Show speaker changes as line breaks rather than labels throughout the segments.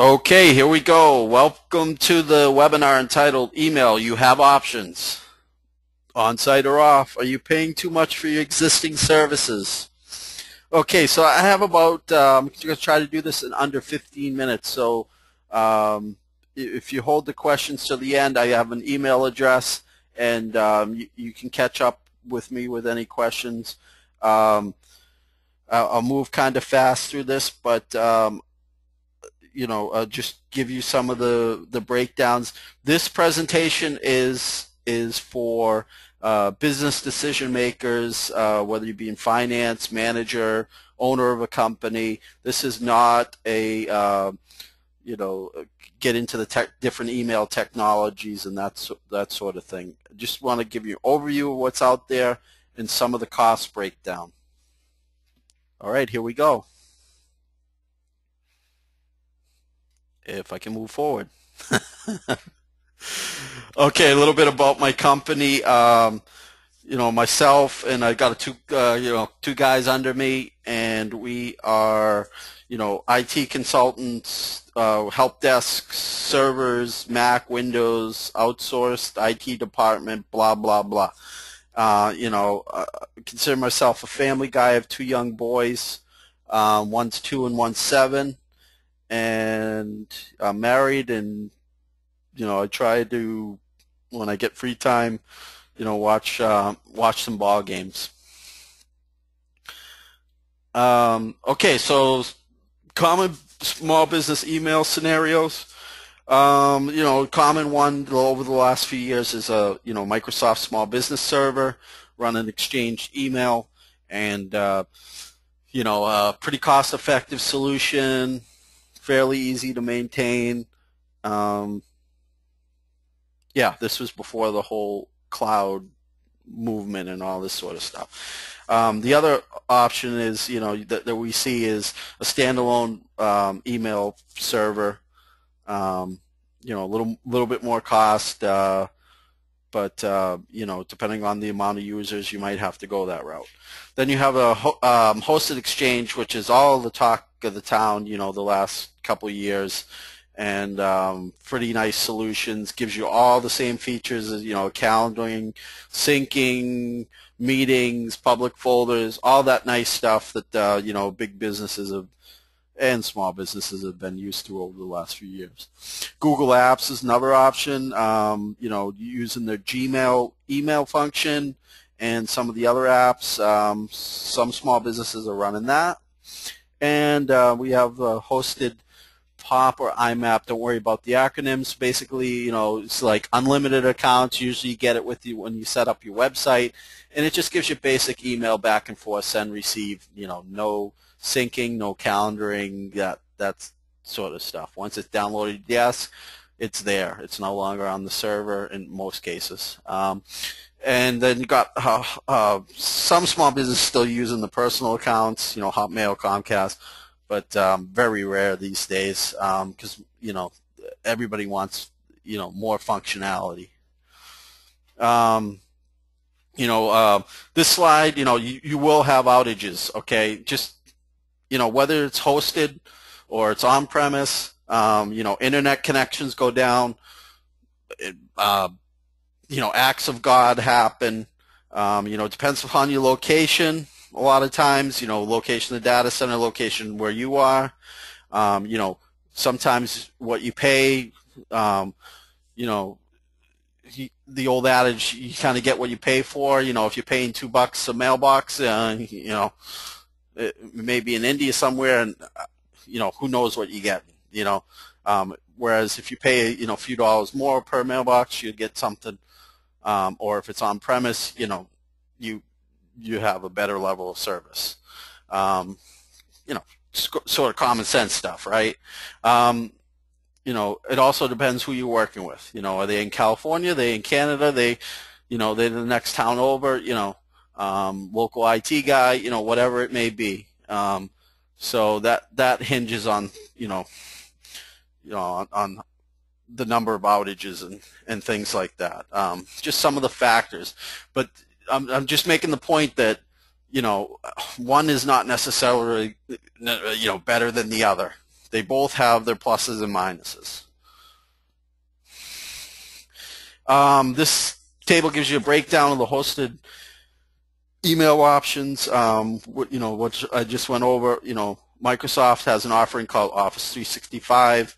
Okay, here we go. Welcome to the webinar entitled Email, You Have Options. On-site or off? Are you paying too much for your existing services? Okay, so I have about, I'm going to try to do this in under 15 minutes. So if you hold the questions to the end, I have an email address, and you can catch up with me with any questions. I'll move kind of fast through this, but just give you some of the breakdowns. This presentation is for business decision makers, whether you be in finance, manager, owner of a company. This is not a get into the different email technologies and that sort of thing. I just want to give you an overview of what's out there and some of the cost breakdown. All right, here we go. If I can move forward. Okay, a little bit about my company. Myself and I got two guys under me, and we are, IT consultants, help desk, servers, Mac, Windows, outsourced IT department, blah blah blah. I consider myself a family guy. I have two young boys. One's 2 and one's 7. And I'm married, and I try to, when I get free time, watch some ball games. Okay, so common small business email scenarios. Common one over the last few years is a Microsoft Small Business Server, run an Exchange email, and a pretty cost-effective solution. Fairly easy to maintain. Yeah, this was before the whole cloud movement and all this sort of stuff. The other option is, that we see is a standalone email server. A little bit more cost, but depending on the amount of users, you might have to go that route. Then you have a hosted Exchange, which is all the talk of the town, the last couple of years, and pretty nice solutions. Gives you all the same features as calendaring, syncing, meetings, public folders, all that nice stuff that big businesses and small businesses have been used to over the last few years. Google Apps is another option. Using their Gmail email function and some of the other apps. Some small businesses are running that. And we have hosted POP or IMAP. Don't worry about the acronyms. Basically, it's like unlimited accounts. Usually you get it with you when you set up your website. And it just gives you basic email back and forth, send, receive, no syncing, no calendaring, that sort of stuff. Once it's downloaded, yes, it's there. It's no longer on the server in most cases. And then you got some small businesses still using the personal accounts, Hotmail, Comcast, but very rare these days because everybody wants more functionality. This slide, you will have outages. Okay, just whether it's hosted or it's on-premise, internet connections go down. Acts of God happen. It depends upon your location. A lot of times, location of the data center, location where you are. Sometimes what you pay, the old adage, you kind of get what you pay for. If you're paying $2 a mailbox, it may be in India somewhere, and who knows what you get. Whereas if you pay a few dollars more per mailbox, you get something. Or if it's on premise, you have a better level of service. Sort of common sense stuff, right? It also depends who you're working with. Are they in California? Are they in Canada? They're the next town over. Local IT guy. Whatever it may be. So that hinges on on the number of outages and things like that. Just some of the factors. But I'm just making the point that one is not necessarily better than the other. They both have their pluses and minuses. This table gives you a breakdown of the hosted email options. What I just went over. Microsoft has an offering called Office 365.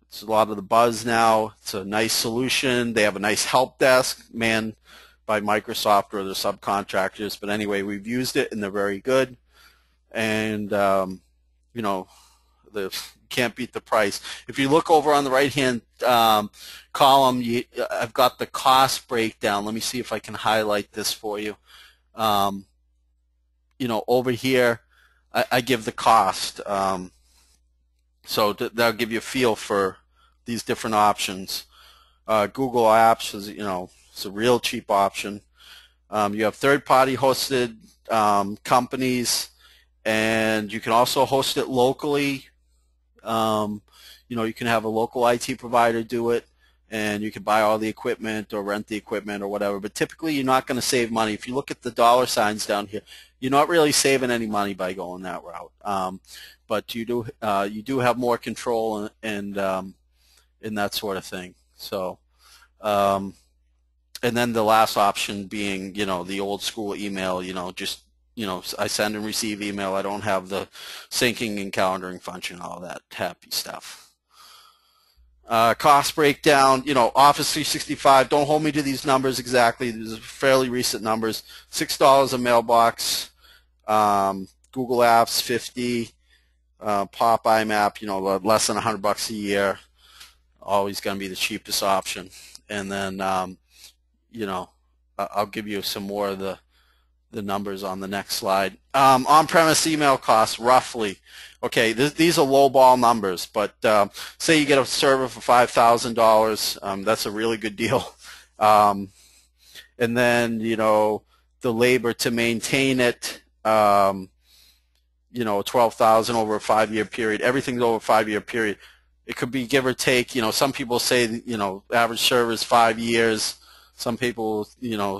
It's a lot of the buzz now. It's a nice solution. They have a nice help desk manned by Microsoft or their subcontractors. But anyway, we've used it and they're very good. And they can't beat the price. If you look over on the right-hand column, I've got the cost breakdown. Let me see if I can highlight this for you. Over here, I give the cost. So that'll give you a feel for these different options. Google Apps is, it's a real cheap option. You have third-party hosted companies, and you can also host it locally. You can have a local IT provider do it, and you can buy all the equipment or rent the equipment or whatever. But typically, you're not going to save money. If you look at the dollar signs down here, you're not really saving any money by going that route. But you do have more control and that sort of thing. So, and then the last option being, the old school email. I send and receive email. I don't have the syncing and calendaring function, all that happy stuff. Cost breakdown, Office 365, don't hold me to these numbers exactly. These are fairly recent numbers. $6 a mailbox. Google Apps, $50. Pop IMAP, less than $100 a year. Always going to be the cheapest option. And then, I'll give you some more of the numbers on the next slide. On-premise email costs, roughly. Okay, these are low-ball numbers, but say you get a server for $5,000. That's a really good deal. And then, the labor to maintain it, $12,000 over a 5-year period. Everything's over a 5-year period. It could be give or take. Some people say, average server is 5 years. Some people,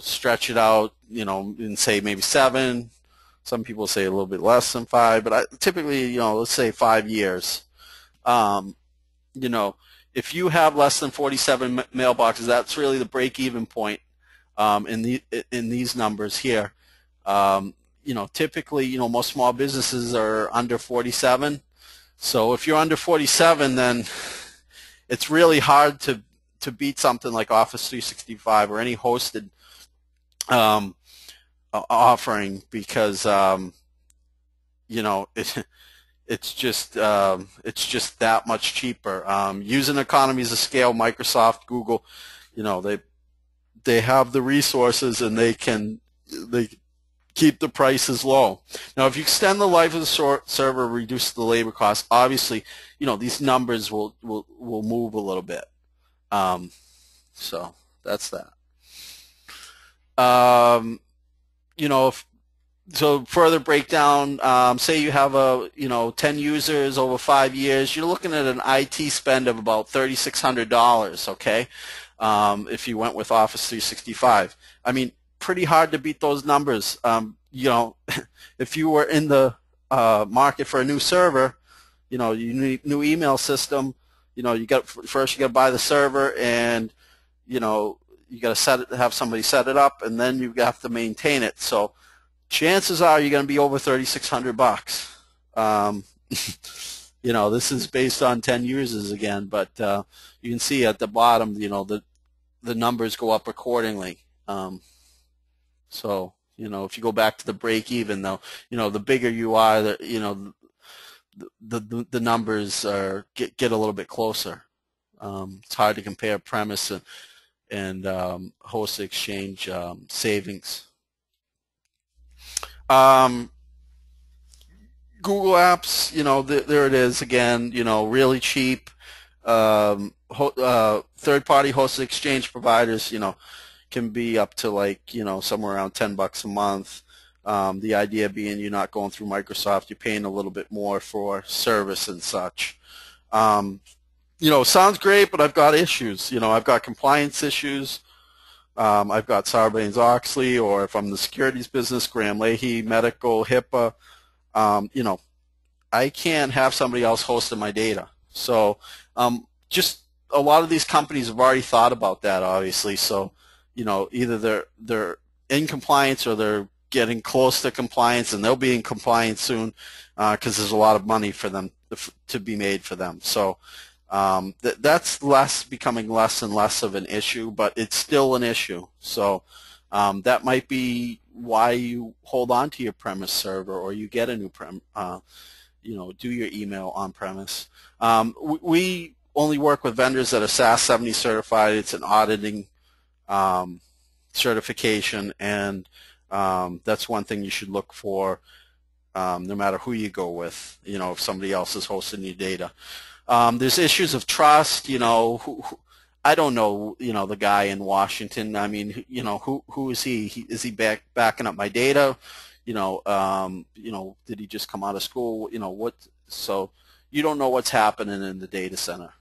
stretch it out, and say maybe 7. Some people say a little bit less than 5. But typically, let's say 5 years. If you have less than 47 mailboxes, that's really the break-even point in these numbers here. Typically, most small businesses are under 47. So if you're under 47, then it's really hard to beat something like Office 365 or any hosted offering because it's just that much cheaper. Using economies of scale, Microsoft, Google, they have the resources and they keep the prices low. Now, if you extend the life of the server, reduce the labor costs, obviously, these numbers will move a little bit. So that's that. So further breakdown, say you have 10 users over 5 years, you're looking at an IT spend of about $3,600, okay, if you went with Office 365. I mean, pretty hard to beat those numbers. If you were in the market for a new server, you need new email system, you got to buy the server, and you got to have somebody set it up, and then you have to maintain it. So chances are you're going to be over $3,600. This is based on 10 users again, but you can see at the bottom, the numbers go up accordingly. So if you go back to the break even, though, the bigger you are, the numbers get a little bit closer. It's hard to compare premise and host exchange savings. Google Apps, there it is again. Really cheap. Third-party host exchange providers, can be up to somewhere around $10 a month. The idea being you're not going through Microsoft, you're paying a little bit more for service and such. Sounds great, but I've got issues. I've got compliance issues. I've got Sarbanes-Oxley, or if I'm the securities business, Graham-Leahy, medical, HIPAA. I can't have somebody else hosting my data. So just a lot of these companies have already thought about that, obviously. So, either they're in compliance or they're getting close to compliance, and they'll be in compliance soon because there's a lot of money for them to be made for them. So that's becoming less and less of an issue, but it's still an issue. So that might be why you hold on to your premise server, or you get a new do your email on premise. We only work with vendors that are SAS 70 certified. It's an auditing certification, and that's one thing you should look for no matter who you go with, if somebody else is hosting your data. There's issues of trust, I don't know, the guy in Washington. I mean, who is he? Is he backing up my data? Did he just come out of school? So you don't know what's happening in the data center.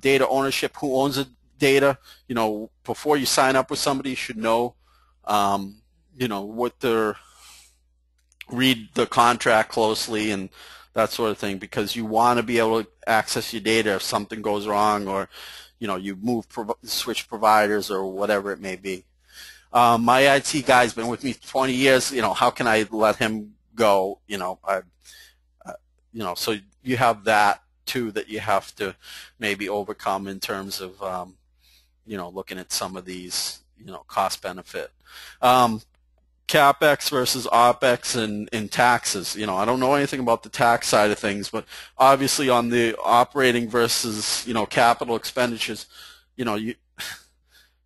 Data ownership, who owns the data? Before you sign up with somebody, you should know, read the contract closely and that sort of thing, because you want to be able to access your data if something goes wrong, or you switch providers or whatever it may be. My IT guy's been with me 20 years. How can I let him go? So you have that too that you have to maybe overcome in terms of looking at some of these cost benefit. CapEx versus OpEx and taxes. I don't know anything about the tax side of things, but obviously on the operating versus capital expenditures,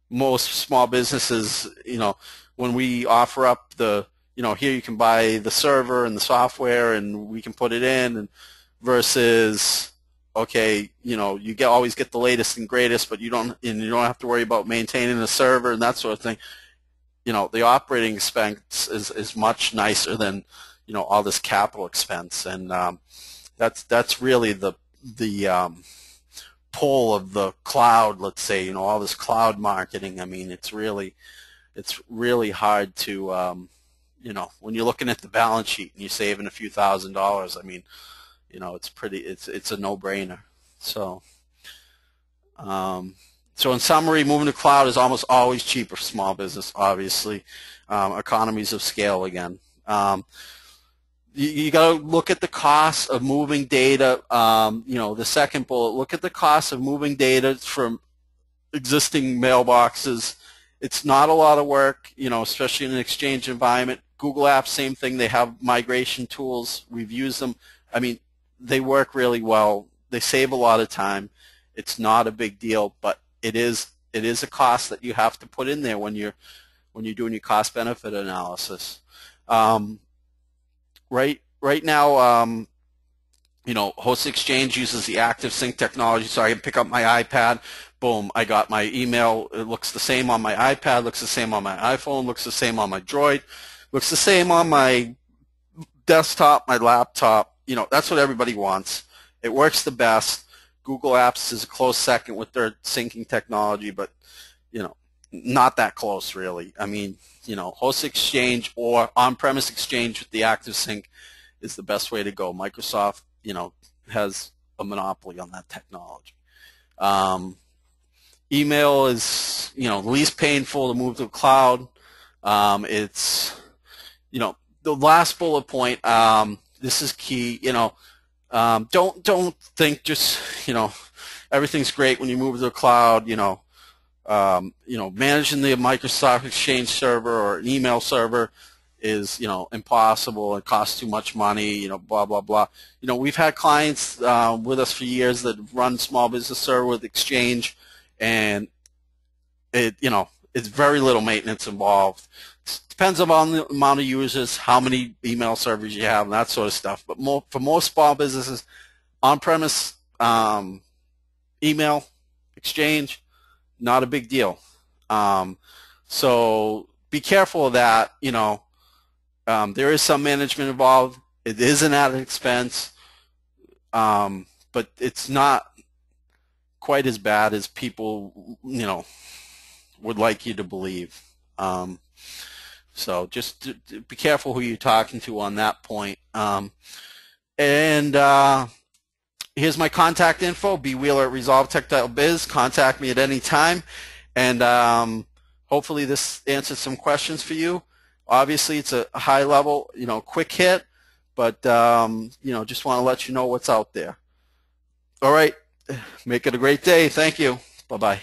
most small businesses, when we offer up here you can buy the server and the software and we can put it in, and versus okay, you always get the latest and greatest, but you don't have to worry about maintaining the server and that sort of thing. The operating expense is much nicer than all this capital expense, and that's really the pull of the cloud. Let's say all this cloud marketing. I mean, it's really hard to when you're looking at the balance sheet and you're saving a few $1,000s. I mean, it's a no-brainer. So. So in summary, moving to cloud is almost always cheaper for small business, obviously. Economies of scale again. You got to look at the cost of moving data. The second bullet, look at the cost of moving data from existing mailboxes. It's not a lot of work, especially in an Exchange environment. Google Apps, same thing. They have migration tools. We've used them. I mean, they work really well. They save a lot of time. It's not a big deal, but it is a cost that you have to put in there when you're doing your cost benefit analysis. Right now, Host Exchange uses the Active Sync technology, so I can pick up my iPad. Boom, I got my email. It looks the same on my iPad, looks the same on my iPhone, looks the same on my Droid, looks the same on my desktop, my laptop. That's what everybody wants. It works the best. Google Apps is a close second with their syncing technology, but not that close really. I mean, Host Exchange or on-premise Exchange with the Active Sync is the best way to go. Microsoft, has a monopoly on that technology. Email is, the least painful to move to the cloud. It's, the last bullet point. This is key. Don't think just everything's great when you move to the cloud. Managing the Microsoft Exchange server or an email server is impossible. It costs too much money. Blah blah blah. We've had clients with us for years that run small business server with Exchange, and it's very little maintenance involved. Depends on the amount of users, how many email servers you have, and that sort of stuff. But for most small businesses, on-premise email, Exchange, not a big deal. So be careful of that. There is some management involved. It is an added expense, but it's not quite as bad as people, would like you to believe. So just be careful who you're talking to on that point. And And here's my contact info, bwheeler at Resolve Textile Biz. Contact me at any time. And hopefully this answered some questions for you. Obviously, it's a high level, quick hit, but, just want to let you know what's out there. All right. Make it a great day. Thank you. Bye-bye.